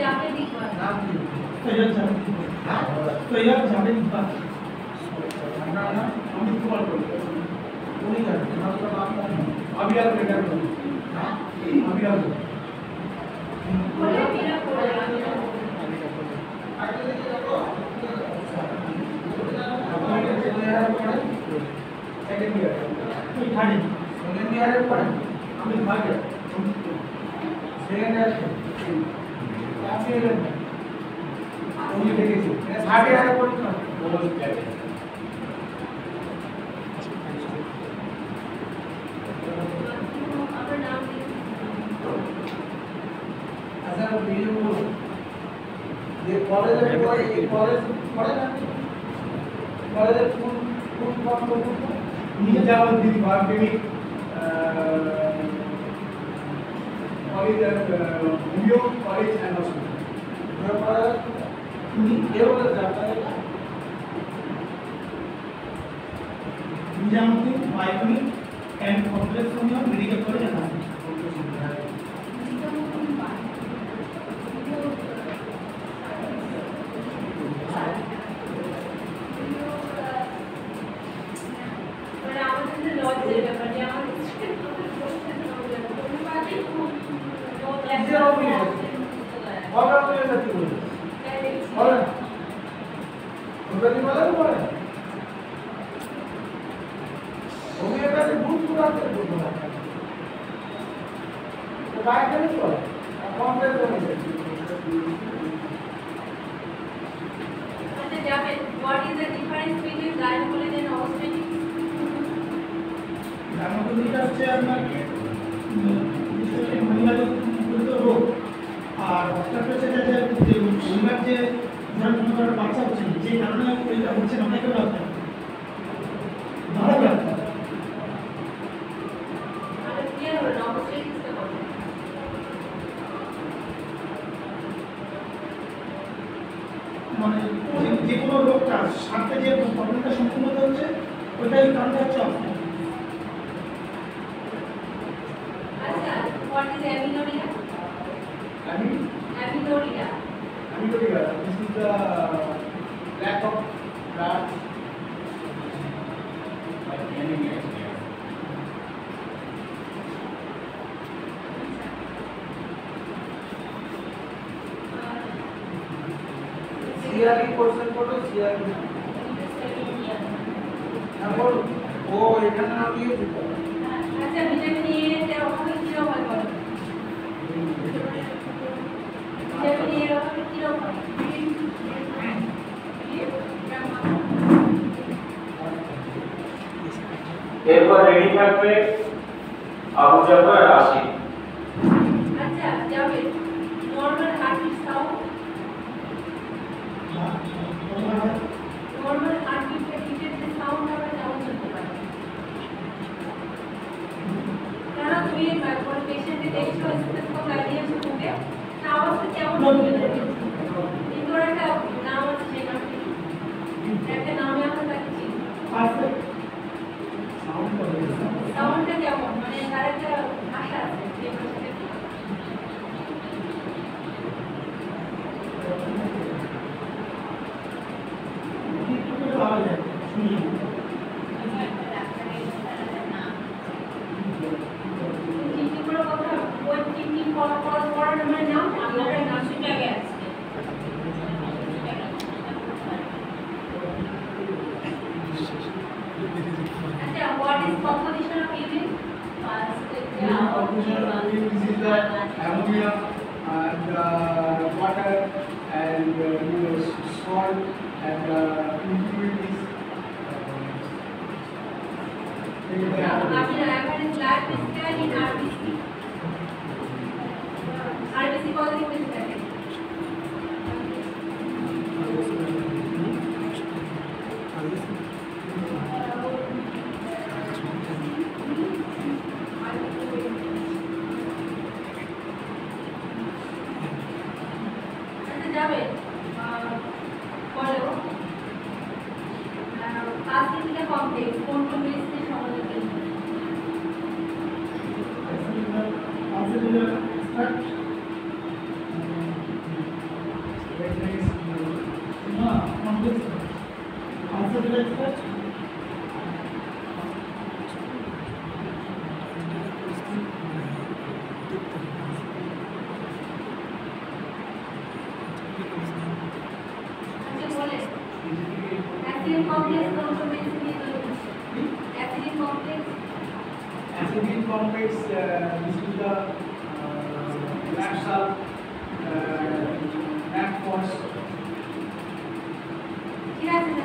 जाके दिखवा नाम की तैयार जाने हां तैयार जाने दिखवा ना ना हम इसको बात करो कोई कर मतलब आप अभी यार बेटा हां अभी यार बोले मेरा बोले आगे लेके जाओ अपने चले यार पड़े सेकंड ईयर कोई खाने सेकंड ईयर पड़े हम भाग गए सेकंड ईयर काफी है उन्हें देखेছি মানে 60 এর পরীক্ষা বলো क्या है अपना नाम अच्छा वीडियो ये कॉलेज में कोई कॉलेज पढ़े ना कॉलेज कौन कौन को Nizamuddin marketing college video college and hospital केवल जाता है Nizamuddin marketing and complex medical college है What is the difference between gynecology and obstetrics? gynecology হচ্ছে আপনার মহিলাদের রোগ আর obstetrics হচ্ছে যে মহিলার যে ধরনের বাচ্চা হচ্ছে যে কারণে এটা হচ্ছে না কেন আছে ভালো লাগছে আর ক্লিয়ার হলো obstetrics টা বলো মানে যে কোনো রোগটা সাথে যে প্রবলেমটা সম্পূর্ণ হচ্ছে ওইটাই কারণটা হচ্ছে আচ্ছা what is amenorrhea? Amenorrhea. Amenorrhea. This is the lack of blood. CRE portion को तो CRE তারপর ও এখানে না দিয়ে দিত আচ্ছা ভিটামিন এ এর অভাবে কি রোগ হয় বলো ভিটামিন এ এর অভাবে কি রোগ হয় এরপর রেডি থাকবে আবু জাফর আর আশিক আচ্ছা যাবে নরমাল হার্টবিট সাউন্ড নরমাল হার্টবিটের ভিতরে যে সাউন্ড হবে তেমন চলতে পারে কারণ তুমি কোন পেশেন্টকে দেখছো স্টেথোস্কোপ লাগিয়ে শুনতে না আওয়াজটা কেমন হবে কিন্তু একটা নাম আছে সেটা একটা নামে আমরা তাকে চিনি সাউন্ডটা কেমন মানে তার একটা ভাষা আছে যে ভাষাটা What is composition of urine? Composition of urine is the ammonia and water and salt and impurities. Average blood scan in RBC. RBC positive is that. যাবে বলো আর্সেনিক কমপ্লেক্স কোন কোন বেসে সমাধান complex. Answer to that question. আচ্ছা বলে acid complex conformation কি বলবো acid complex Acidity complex, this is the lab salt, lab force. ঠিক আছে